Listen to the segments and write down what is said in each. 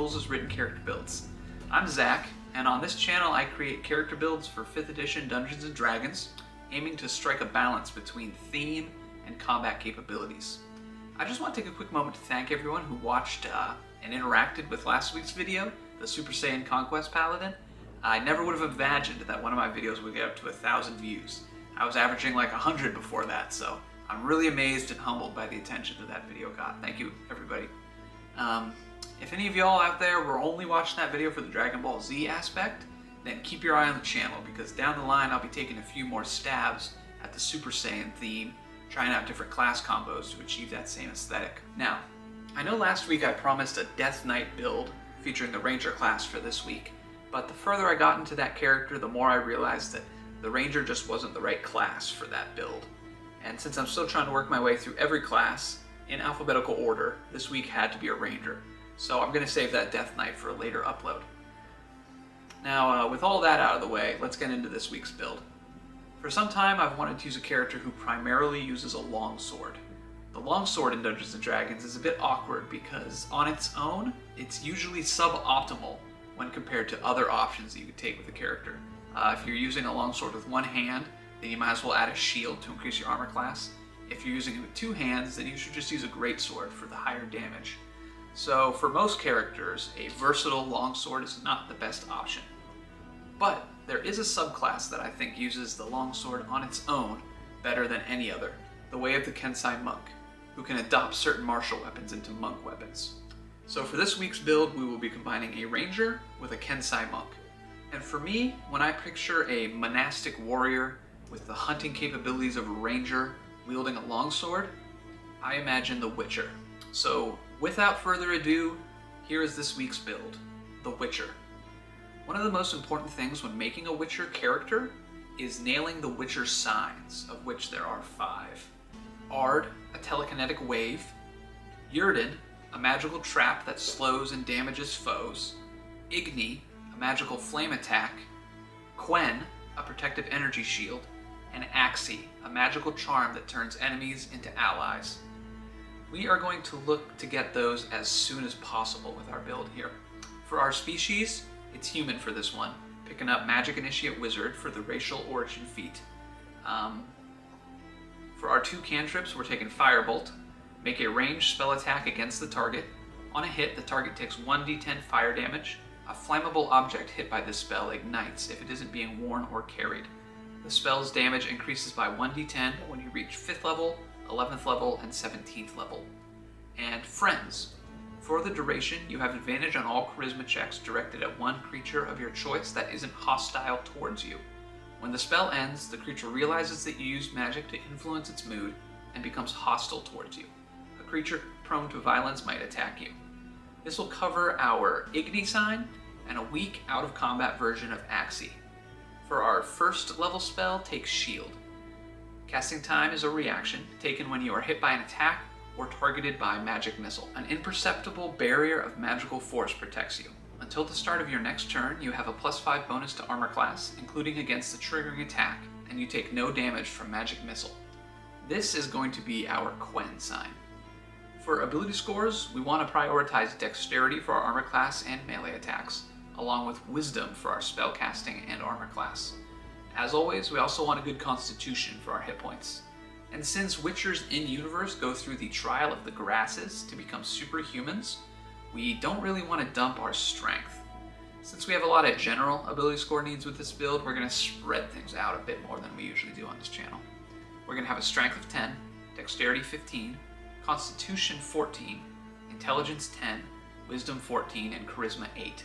Rules as Written character builds. I'm Zach, and on this channel I create character builds for 5th edition Dungeons & Dragons, aiming to strike a balance between theme and combat capabilities. I just want to take a quick moment to thank everyone who watched and interacted with last week's video, the Super Saiyan Conquest Paladin. I never would have imagined that one of my videos would get up to 1,000 views. I was averaging like 100 before that, so I'm really amazed and humbled by the attention that video got. Thank you, everybody. If any of y'all out there were only watching that video for the Dragon Ball Z aspect, then keep your eye on the channel, because down the line I'll be taking a few more stabs at the Super Saiyan theme, trying out different class combos to achieve that same aesthetic. Now, I know last week I promised a Death Knight build featuring the Ranger class for this week, but the further I got into that character, the more I realized that the Ranger just wasn't the right class for that build. And since I'm still trying to work my way through every class in alphabetical order, this week had to be a Ranger. So I'm going to save that Death Knight for a later upload. Now, with all that out of the way, let's get into this week's build. For some time, I've wanted to use a character who primarily uses a longsword. The longsword in Dungeons & Dragons is a bit awkward because, on its own, it's usually suboptimal when compared to other options that you could take with the character. If you're using a longsword with one hand, then you might as well add a shield to increase your armor class. If you're using it with two hands, then you should just use a greatsword for the higher damage. So for most characters, a versatile longsword is not the best option. But there is a subclass that I think uses the longsword on its own better than any other, the way of the Kensai monk, who can adopt certain martial weapons into monk weapons. So for this week's build, we will be combining a ranger with a Kensai monk. And for me, when I picture a monastic warrior with the hunting capabilities of a ranger wielding a longsword, I imagine the Witcher. So without further ado, here is this week's build, the Witcher. One of the most important things when making a Witcher character is nailing the Witcher signs, of which there are 5. Ard, a telekinetic wave. Yrden, a magical trap that slows and damages foes. Igni, a magical flame attack. Quen, a protective energy shield. And Axii, a magical charm that turns enemies into allies. We are going to look to get those as soon as possible with our build here. For our species, it's human for this one, picking up Magic Initiate Wizard for the racial origin feat. For our 2 cantrips, we're taking Firebolt. Make a ranged spell attack against the target. On a hit, the target takes 1d10 fire damage. A flammable object hit by this spell ignites if it isn't being worn or carried. The spell's damage increases by 1d10 when you reach 5th level, 11th level, and 17th level. And Friends. For the duration, you have advantage on all charisma checks directed at one creature of your choice that isn't hostile towards you. When the spell ends, the creature realizes that you used magic to influence its mood and becomes hostile towards you. A creature prone to violence might attack you. This will cover our Igni sign and a weak out-of-combat version of Axii. For our 1st level spell, take Shield. Casting time is a reaction, taken when you are hit by an attack or targeted by magic missile. An imperceptible barrier of magical force protects you. Until the start of your next turn, you have a +5 bonus to armor class, including against the triggering attack, and you take no damage from magic missile. This is going to be our Quen sign. For ability scores, we want to prioritize dexterity for our armor class and melee attacks, along with wisdom for our spellcasting and armor class. As always, we also want a good constitution for our hit points. And since Witchers in-universe go through the trial of the grasses to become superhumans, we don't really want to dump our strength. Since we have a lot of general ability score needs with this build, we're going to spread things out a bit more than we usually do on this channel. We're going to have a strength of 10, dexterity 15, constitution 14, intelligence 10, wisdom 14, and charisma 8.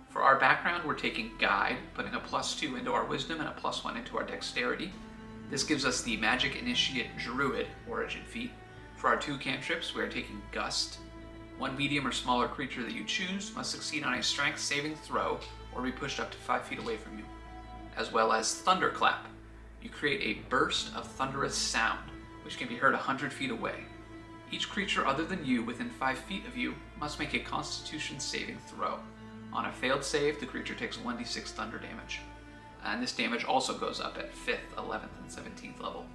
For our background, we're taking Guide, putting a +2 into our wisdom and a +1 into our dexterity. This gives us the Magic Initiate Druid origin feat. For our 2 cantrips, we are taking Gust. One medium or smaller creature that you choose must succeed on a strength saving throw or be pushed up to 5 feet away from you. As well as Thunderclap. You create a burst of thunderous sound, which can be heard 100 feet away. Each creature other than you within 5 feet of you must make a Constitution saving throw. On a failed save, the creature takes 1d6 thunder damage. And this damage also goes up at 5th, 11th, and 17th level.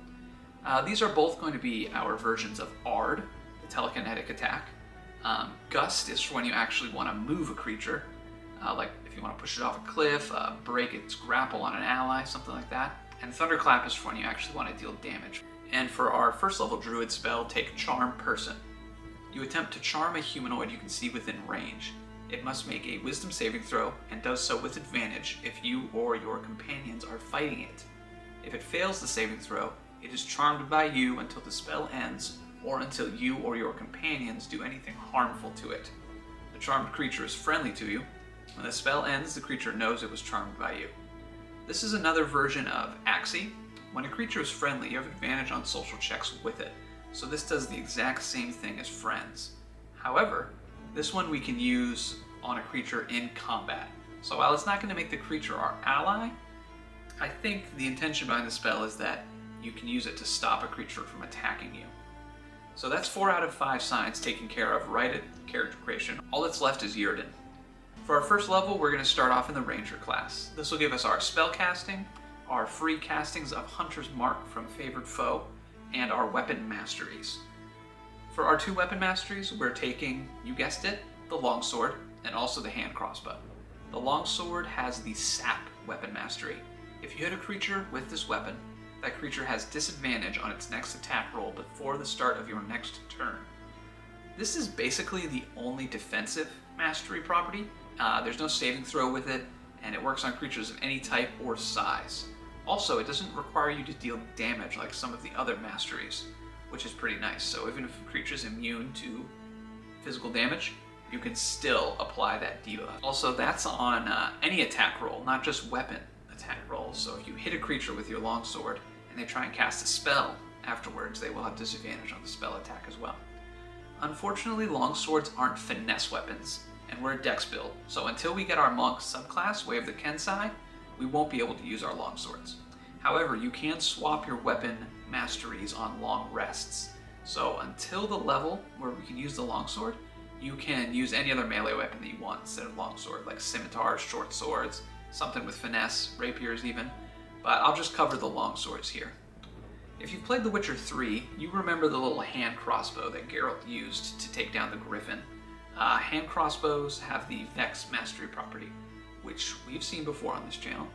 These are both going to be our versions of Ard, the telekinetic attack. Gust is for when you actually want to move a creature, like if you want to push it off a cliff, break its grapple on an ally, something like that. And Thunderclap is for when you actually want to deal damage. And for our first level druid spell, take Charm Person. You attempt to charm a humanoid you can see within range. It must make a wisdom saving throw and does so with advantage if you or your companions are fighting it. If it fails the saving throw, it is charmed by you until the spell ends or until you or your companions do anything harmful to it. The charmed creature is friendly to you. When the spell ends, the creature knows it was charmed by you. This is another version of Axii. When a creature is friendly, you have advantage on social checks with it, so this does the exact same thing as Friends. However, this one we can use on a creature in combat. So while it's not going to make the creature our ally, I think the intention behind the spell is that you can use it to stop a creature from attacking you. So that's 4 out of 5 signs taken care of right at character creation. All that's left is Yrden. For our first level, we're going to start off in the Ranger class. This will give us our spell casting, our free castings of Hunter's Mark from Favored Foe, and our weapon masteries. For our 2 weapon masteries, we're taking, you guessed it, the longsword and also the hand crossbow. The longsword has the Sap weapon mastery. If you hit a creature with this weapon, that creature has disadvantage on its next attack roll before the start of your next turn. This is basically the only defensive mastery property. There's no saving throw with it, and it works on creatures of any type or size. Also, it doesn't require you to deal damage like some of the other masteries, which is pretty nice. So even if a creature is immune to physical damage, you can still apply that debuff. Also, that's on any attack roll, not just weapon attack rolls. So if you hit a creature with your longsword and they try and cast a spell afterwards, they will have disadvantage on the spell attack as well. Unfortunately, longswords aren't finesse weapons, and we're a dex build, so until we get our monk subclass, Way of the Kensai, we won't be able to use our longswords. However, you can swap your weapon masteries on long rests. So until the level where we can use the longsword, you can use any other melee weapon that you want instead of longsword, like scimitars, short swords, something with finesse, rapiers even, but I'll just cover the longswords here. If you've played The Witcher 3, you remember the little hand crossbow that Geralt used to take down the Griffin. Hand crossbows have the Vex mastery property, which we've seen before on this channel.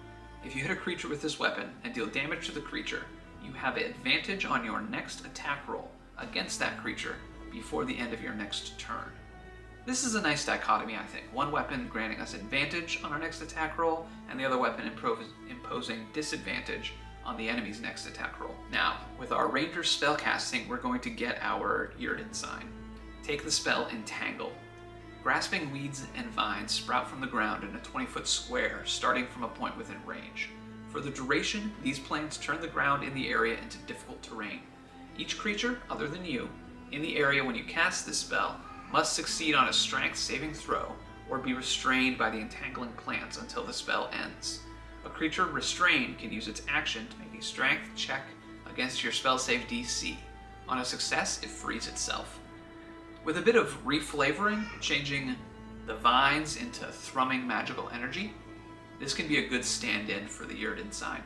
If you hit a creature with this weapon and deal damage to the creature, you have advantage on your next attack roll against that creature before the end of your next turn. This is a nice dichotomy, I think. One weapon granting us advantage on our next attack roll, and the other weapon imposing disadvantage on the enemy's next attack roll. Now, with our Ranger spellcasting, we're going to get our Yrden sign. Take the spell Entangle. Grasping weeds and vines sprout from the ground in a 20-foot square, starting from a point within range. For the duration, these plants turn the ground in the area into difficult terrain. Each creature, other than you, in the area when you cast this spell, must succeed on a strength saving throw or be restrained by the entangling plants until the spell ends. A creature restrained can use its action to make a strength check against your spell save DC. On a success, it frees itself. With a bit of reflavoring, changing the vines into thrumming magical energy, this can be a good stand-in for the Yrden sign.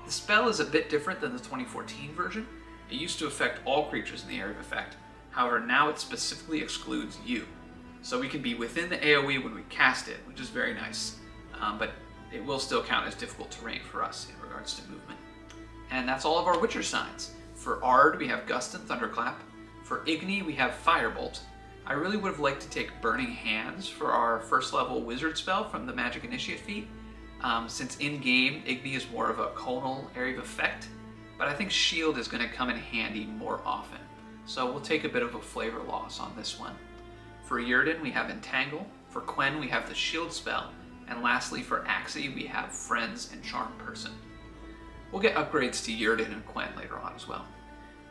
The spell is a bit different than the 2014 version. It used to affect all creatures in the area of effect. However, now it specifically excludes you. So we can be within the AoE when we cast it, which is very nice. But it will still count as difficult terrain for us in regards to movement. And that's all of our Witcher signs. For Ard, we have Gust and Thunderclap. For Igni, we have Firebolt. I really would have liked to take Burning Hands for our first level wizard spell from the Magic Initiate feat, since in-game, Igni is more of a conal area of effect, but I think Shield is going to come in handy more often. So we'll take a bit of a flavor loss on this one. For Yrden, we have Entangle. For Quen, we have the Shield spell. And lastly, for Axii, we have Friends and Charm Person. We'll get upgrades to Yrden and Quen later on as well.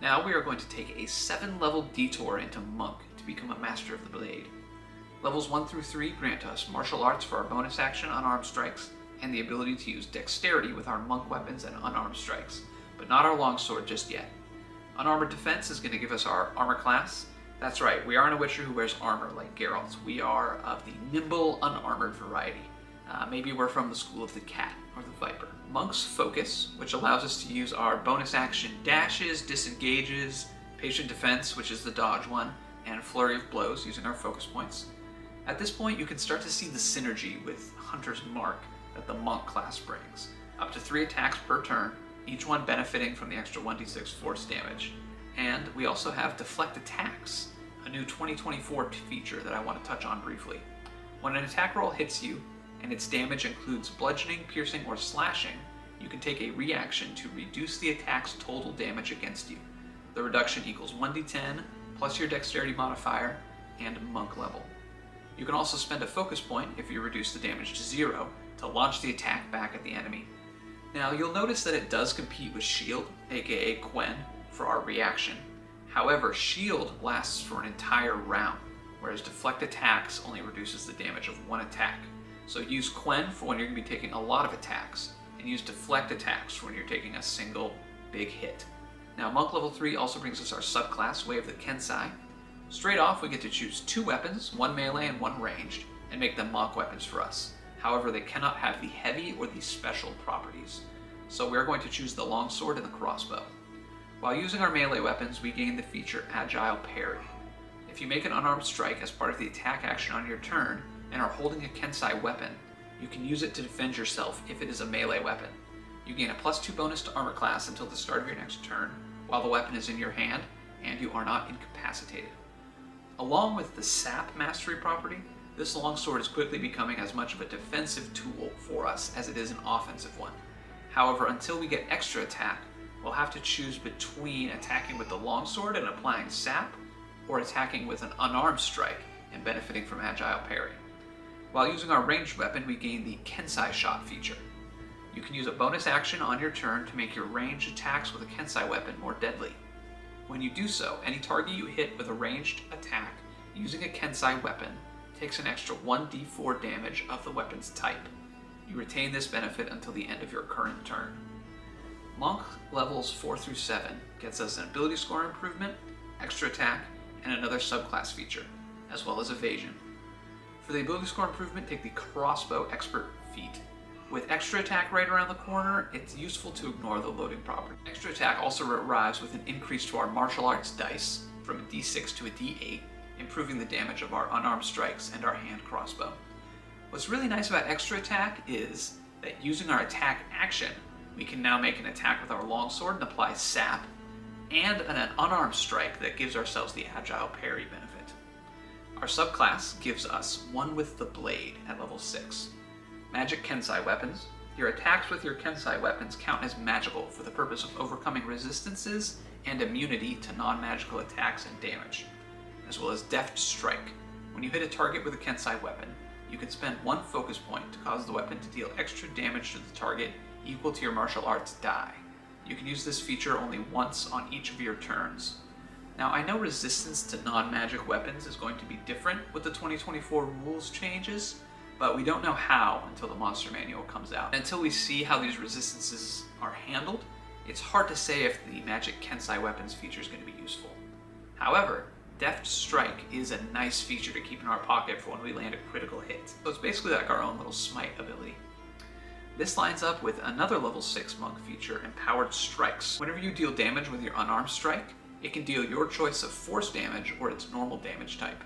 Now we are going to take a 7-level detour into Monk to become a Master of the Blade. Levels 1 through 3 grant us martial arts for our bonus action unarmed strikes, and the ability to use dexterity with our monk weapons and unarmed strikes, but not our longsword just yet. Unarmored defense is going to give us our armor class. That's right, we aren't a Witcher who wears armor like Geralt. We are of the nimble, unarmored variety. Maybe we're from the school of the cat or the viper. Monk's Focus, which allows us to use our bonus action dashes, disengages, patient defense, which is the dodge one, and Flurry of Blows using our focus points. At this point, you can start to see the synergy with Hunter's Mark that the Monk class brings. Up to 3 attacks per turn, each one benefiting from the extra 1d6 force damage. And we also have Deflect Attacks, a new 2024 feature that I want to touch on briefly. When an attack roll hits you, and its damage includes bludgeoning, piercing, or slashing, you can take a reaction to reduce the attack's total damage against you. The reduction equals 1d10 plus your dexterity modifier and monk level. You can also spend a focus point if you reduce the damage to 0 to launch the attack back at the enemy. Now you'll notice that it does compete with Shield, aka Quen, for our reaction. However, Shield lasts for an entire round, whereas Deflect Attacks only reduces the damage of 1 attack. So use Quen for when you're going to be taking a lot of attacks, and use Deflect Attacks for when you're taking a single big hit. Now Monk level 3 also brings us our subclass, Way of the Kensai. Straight off we get to choose 2 weapons, 1 melee and 1 ranged, and make them Monk weapons for us. However, they cannot have the heavy or the special properties. So we're going to choose the longsword and the crossbow. While using our melee weapons, we gain the feature Agile Parry. If you make an unarmed strike as part of the attack action on your turn, and are holding a Kensai weapon, you can use it to defend yourself if it is a melee weapon. You gain a +2 bonus to armor class until the start of your next turn, while the weapon is in your hand, and you are not incapacitated. Along with the Sap Mastery property, this longsword is quickly becoming as much of a defensive tool for us as it is an offensive one. However, until we get extra attack, we'll have to choose between attacking with the longsword and applying Sap, or attacking with an unarmed strike and benefiting from Agile Parry. While using our ranged weapon, we gain the Kensai Shot feature. You can use a bonus action on your turn to make your ranged attacks with a Kensai weapon more deadly. When you do so, any target you hit with a ranged attack using a Kensai weapon takes an extra 1d4 damage of the weapon's type. You retain this benefit until the end of your current turn. Monk levels 4 through 7 gets us an ability score improvement, extra attack, and another subclass feature, as well as evasion. For the ability score improvement, take the Crossbow Expert feat. With extra attack right around the corner, it's useful to ignore the loading property. Extra attack also arrives with an increase to our martial arts dice from a d6 to a d8, improving the damage of our unarmed strikes and our hand crossbow. What's really nice about extra attack is that using our attack action, we can now make an attack with our longsword and apply Sap, and an unarmed strike that gives ourselves the Agile Parry benefit. Our subclass gives us One with the Blade at level 6. Magic Kensai weapons. Your attacks with your Kensai weapons count as magical for the purpose of overcoming resistances and immunity to non-magical attacks and damage, as well as Deft Strike. When you hit a target with a Kensai weapon, you can spend 1 focus point to cause the weapon to deal extra damage to the target equal to your martial arts die. You can use this feature only once on each of your turns. Now, I know resistance to non-magic weapons is going to be different with the 2024 rules changes, but we don't know how until the monster manual comes out. Until we see how these resistances are handled, it's hard to say if the Magic Kensai weapons feature is going to be useful. However, Deft Strike is a nice feature to keep in our pocket for when we land a critical hit. So it's basically like our own little smite ability. This lines up with another level 6 monk feature, Empowered Strikes. Whenever you deal damage with your unarmed strike, it can deal your choice of force damage or its normal damage type.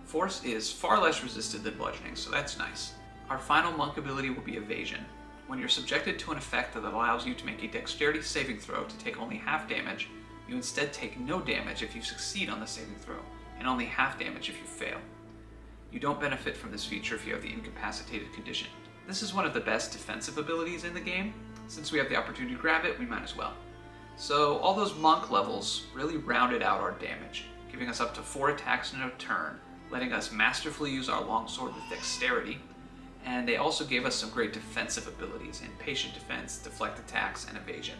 Force is far less resisted than bludgeoning, so that's nice. Our final monk ability will be Evasion. When you're subjected to an effect that allows you to make a dexterity saving throw to take only half damage, you instead take no damage if you succeed on the saving throw, and only half damage if you fail. You don't benefit from this feature if you have the incapacitated condition. This is one of the best defensive abilities in the game. Since we have the opportunity to grab it, we might as well. So all those monk levels really rounded out our damage, giving us up to 4 attacks in a turn, letting us masterfully use our longsword with dexterity, and they also gave us some great defensive abilities in patient defense, deflect attacks, and evasion.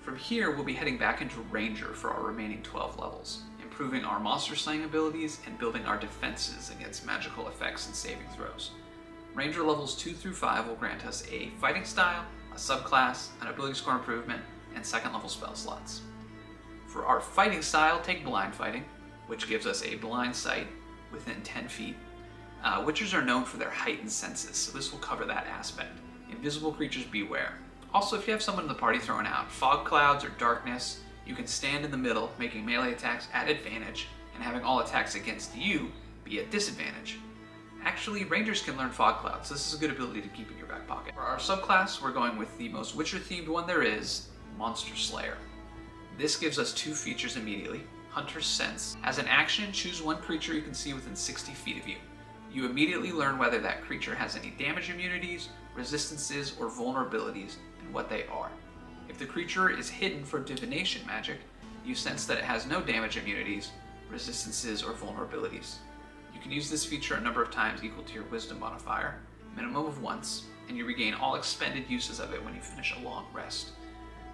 From here, we'll be heading back into Ranger for our remaining 12 levels, improving our monster slaying abilities and building our defenses against magical effects and saving throws. Ranger levels 2 through 5 will grant us a fighting style, a subclass, an ability score improvement, and second level spell slots. For our fighting style, take Blind Fighting, which gives us a blind sight within 10 feet. Witchers are known for their heightened senses, so this will cover that aspect. Invisible creatures beware. Also, if you have someone in the party throwing out fog clouds or darkness, you can stand in the middle, making melee attacks at advantage, and having all attacks against you be at disadvantage. Actually, Rangers can learn Fog Cloud, so this is a good ability to keep in your back pocket. For our subclass, we're going with the most Witcher-themed one there is, Monster Slayer. This gives us 2 features immediately. Hunter's Sense. As an action, choose one creature you can see within 60 feet of you. You immediately learn whether that creature has any damage immunities, resistances, or vulnerabilities, and what they are. If the creature is hidden for divination magic, you sense that it has no damage immunities, resistances, or vulnerabilities. You can use this feature a number of times equal to your Wisdom modifier, minimum of once, and you regain all expended uses of it when you finish a long rest.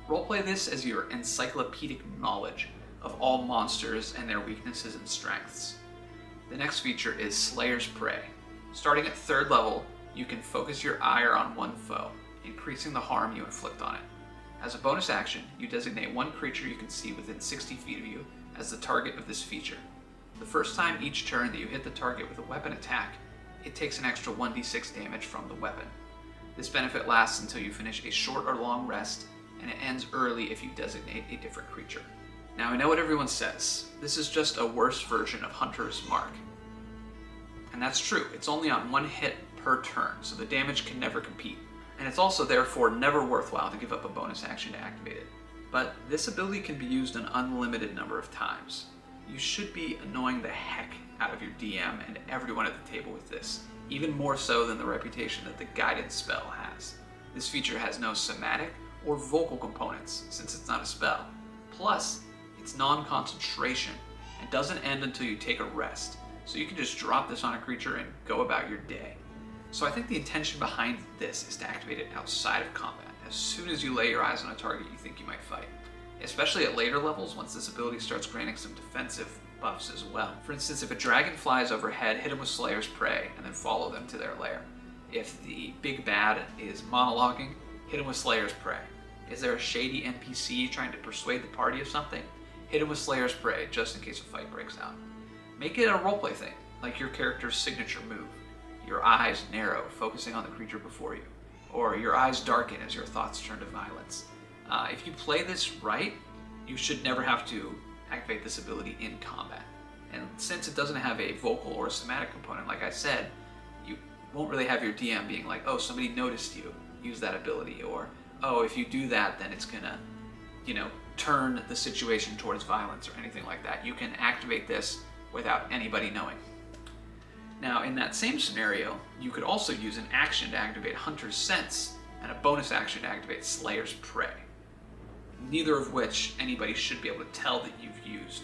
Roleplay this as your encyclopedic knowledge of all monsters and their weaknesses and strengths. The next feature is Slayer's Prey. Starting at 3rd level, you can focus your ire on one foe, increasing the harm you inflict on it. As a bonus action, you designate one creature you can see within 60 feet of you as the target of this feature. The first time each turn that you hit the target with a weapon attack, it takes an extra 1d6 damage from the weapon. This benefit lasts until you finish a short or long rest, and it ends early if you designate a different creature. Now I know what everyone says, this is just a worse version of Hunter's Mark. And that's true, it's only on 1 hit per turn, so the damage can never compete. And it's also therefore never worthwhile to give up a bonus action to activate it. But this ability can be used an unlimited number of times. You should be annoying the heck out of your DM and everyone at the table with this, even more so than the reputation that the guidance spell has. This feature has no somatic or vocal components, since it's not a spell. Plus, it's non-concentration and doesn't end until you take a rest, so you can just drop this on a creature and go about your day. So I think the intention behind this is to activate it outside of combat, as soon as you lay your eyes on a target you think you might fight. Especially at later levels, once this ability starts granting some defensive buffs as well. For instance, if a dragon flies overhead, hit him with Slayer's Prey, and then follow them to their lair. If the big bad is monologuing, hit him with Slayer's Prey. Is there a shady NPC trying to persuade the party of something? Hit him with Slayer's Prey, just in case a fight breaks out. Make it a roleplay thing, like your character's signature move. Your eyes narrow, focusing on the creature before you. Or your eyes darken as your thoughts turn to violence. If you play this right, you should never have to activate this ability in combat. And since it doesn't have a vocal or a somatic component, like I said, you won't really have your DM being like, oh, somebody noticed you, use that ability, or, oh, if you do that, then it's gonna, turn the situation towards violence or anything like that. You can activate this without anybody knowing. Now, in that same scenario, you could also use an action to activate Hunter's Sense and a bonus action to activate Slayer's Prey, neither of which anybody should be able to tell that you've used.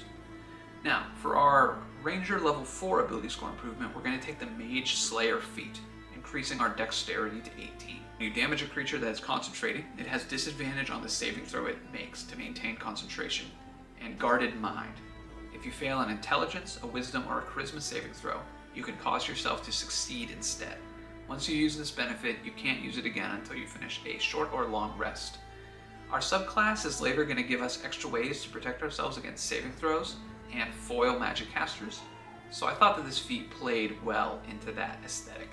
Now, for our Ranger level 4 ability score improvement, we're going to take the Mage Slayer feat, increasing our dexterity to 18. When you damage a creature that is concentrating, it has disadvantage on the saving throw it makes to maintain concentration, and Guarded Mind. If you fail an Intelligence, a Wisdom, or a Charisma saving throw, you can cause yourself to succeed instead. Once you use this benefit, you can't use it again until you finish a short or long rest. Our subclass is later going to give us extra ways to protect ourselves against saving throws and foil magic casters, so I thought that this feat played well into that aesthetic.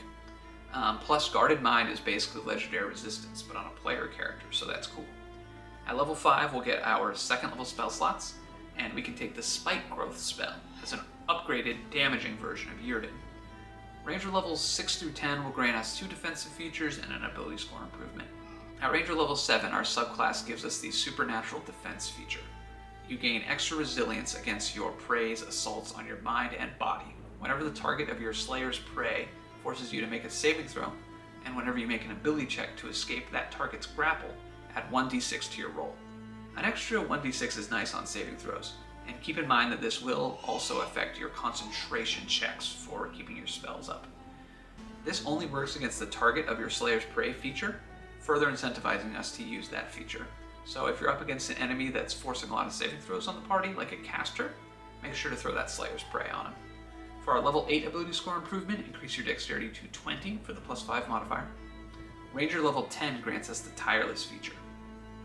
Plus, Guarded Mind is basically legendary resistance, but on a player character, so that's cool. At level 5, we'll get our 2nd level spell slots, and we can take the Spike Growth spell as an upgraded, damaging version of Yrden. Ranger levels 6 through 10 will grant us 2 defensive features and an ability score improvement. At Ranger level 7, our subclass gives us the Supernatural Defense feature. You gain extra resilience against your prey's assaults on your mind and body, whenever the target of your Slayer's Prey forces you to make a saving throw, and whenever you make an ability check to escape that target's grapple, add 1d6 to your roll. An extra 1d6 is nice on saving throws, and keep in mind that this will also affect your concentration checks for keeping your spells up. This only works against the target of your Slayer's Prey feature, further incentivizing us to use that feature. So if you're up against an enemy that's forcing a lot of saving throws on the party, like a caster, make sure to throw that Slayer's Prey on him. For our level 8 ability score improvement, increase your dexterity to 20 for the +5 modifier. Ranger level 10 grants us the Tireless feature.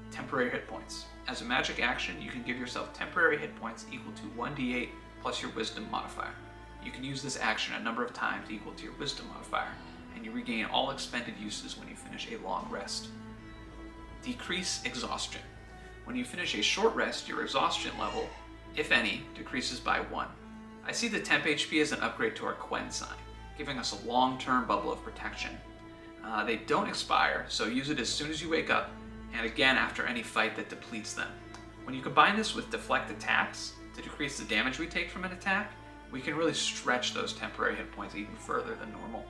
Temporary hit points. As a magic action, you can give yourself temporary hit points equal to 1d8 plus your Wisdom modifier. You can use this action a number of times equal to your Wisdom modifier, and you regain all expended uses when you finish a long rest. Decrease exhaustion. When you finish a short rest, your exhaustion level, if any, decreases by 1. I see the temp HP as an upgrade to our Kensai, giving us a long-term bubble of protection. They don't expire, so use it as soon as you wake up, and again after any fight that depletes them. When you combine this with deflect attacks to decrease the damage we take from an attack, we can really stretch those temporary hit points even further than normal.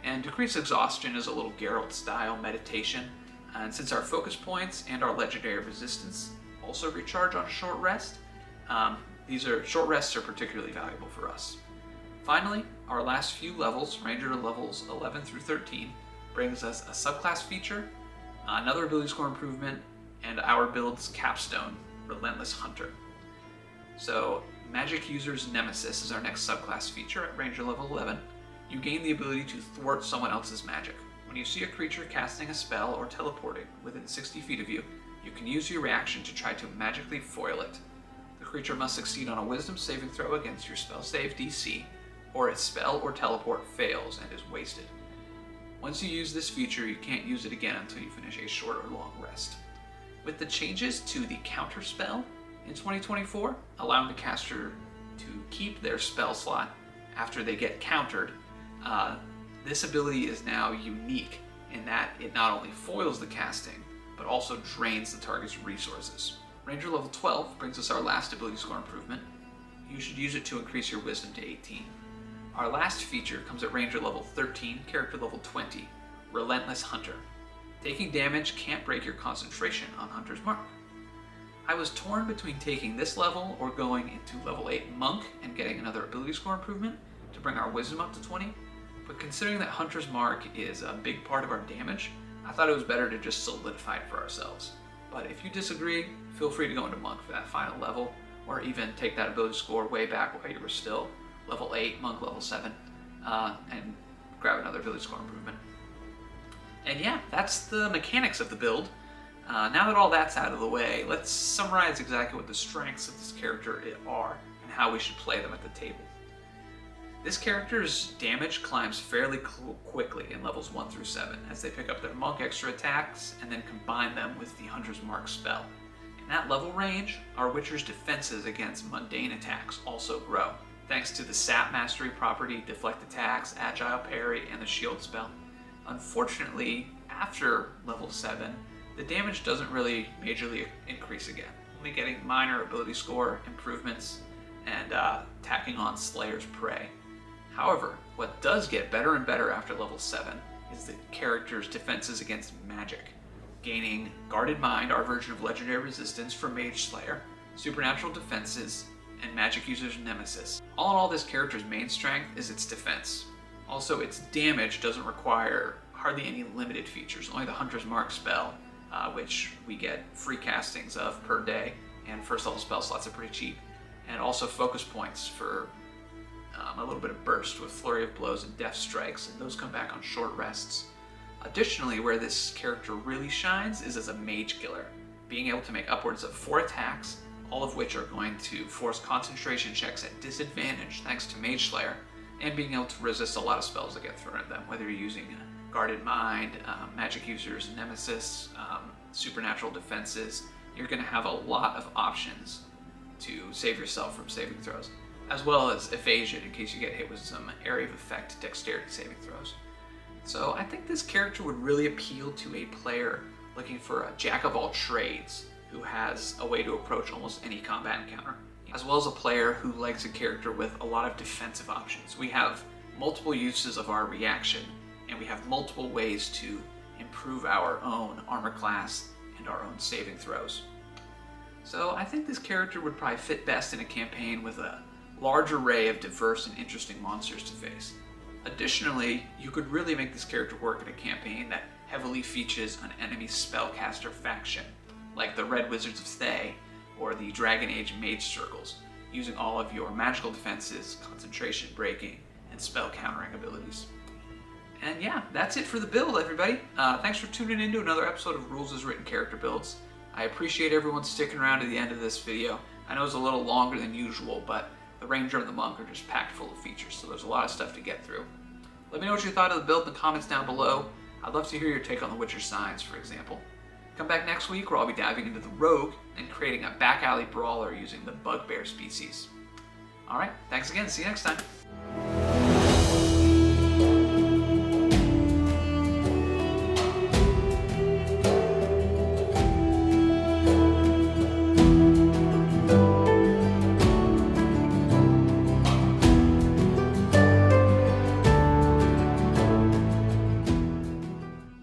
And decreased exhaustion is a little Geralt-style meditation, and since our focus points and our legendary resistance also recharge on short rest, short rests are particularly valuable for us. Finally, our last few levels, Ranger levels 11 through 13, brings us a subclass feature, another ability score improvement, and our build's capstone, Relentless Hunter. So, Magic User's Nemesis is our next subclass feature at Ranger level 11. You gain the ability to thwart someone else's magic. When you see a creature casting a spell or teleporting within 60 feet of you, you can use your reaction to try to magically foil it. The creature must succeed on a Wisdom saving throw against your spell save DC, or its spell or teleport fails and is wasted. Once you use this feature, you can't use it again until you finish a short or long rest. With the changes to the counter spell in 2024, allowing the caster to keep their spell slot after they get countered, this ability is now unique in that it not only foils the casting, but also drains the target's resources. Ranger level 12 brings us our last ability score improvement. You should use it to increase your wisdom to 18. Our last feature comes at Ranger level 13, character level 20, Relentless Hunter. Taking damage can't break your concentration on Hunter's Mark. I was torn between taking this level or going into level 8 Monk and getting another ability score improvement to bring our wisdom up to 20, but considering that Hunter's Mark is a big part of our damage, I thought it was better to just solidify it for ourselves. But if you disagree, feel free to go into Monk for that final level, or even take that ability score way back while you were still level 8, Monk level 7, and grab another ability score improvement. And yeah, that's the mechanics of the build. Now that all that's out of the way, let's summarize exactly what the strengths of this character are and how we should play them at the table. This character's damage climbs fairly quickly in levels 1 through 7 as they pick up their Monk extra attacks and then combine them with the Hunter's Mark spell. In that level range, our Witcher's defenses against mundane attacks also grow, thanks to the Sap Mastery property, deflect attacks, agile parry, and the shield spell. Unfortunately, after level 7, the damage doesn't really majorly increase again, only getting minor ability score improvements and tacking on Slayer's Prey. However, what does get better and better after level 7 is the character's defenses against magic, gaining Guarded Mind, our version of legendary resistance for Mage Slayer, supernatural defenses, and Magic User's Nemesis. All in all, this character's main strength is its defense. Also, its damage doesn't require hardly any limited features, only the Hunter's Mark spell, which we get free castings of per day, and first level spell slots are pretty cheap, and also focus points for a little bit of burst with Flurry of Blows and Death Strikes, and those come back on short rests. Additionally, where this character really shines is as a mage killer, being able to make upwards of 4 attacks, all of which are going to force concentration checks at disadvantage thanks to Mage Slayer, and being able to resist a lot of spells that get thrown at them, whether you're using Guarded Mind, Magic User's Nemesis, supernatural defenses. You're going to have a lot of options to save yourself from saving throws, as well as evasion in case you get hit with some area of effect dexterity saving throws. So I think this character would really appeal to a player looking for a jack of all trades who has a way to approach almost any combat encounter, as well as a player who likes a character with a lot of defensive options. We have multiple uses of our reaction, and we have multiple ways to improve our own armor class and our own saving throws. So I think this character would probably fit best in a campaign with a large array of diverse and interesting monsters to face. Additionally, you could really make this character work in a campaign that heavily features an enemy spellcaster faction, like the Red Wizards of Thay or the Dragon Age Mage Circles, using all of your magical defenses, concentration breaking, and spell countering abilities. And yeah, that's it for the build, everybody. Thanks for tuning in to another episode of Rules as Written Character Builds. I appreciate everyone sticking around to the end of this video. I know it's a little longer than usual, but the Ranger and the Monk are just packed full of features, so there's a lot of stuff to get through. Let me know what you thought of the build in the comments down below. I'd love to hear your take on the Witcher Signs, for example. Come back next week where I'll be diving into the Rogue and creating a back alley brawler using the Bugbear species. All right, thanks again. See you next time.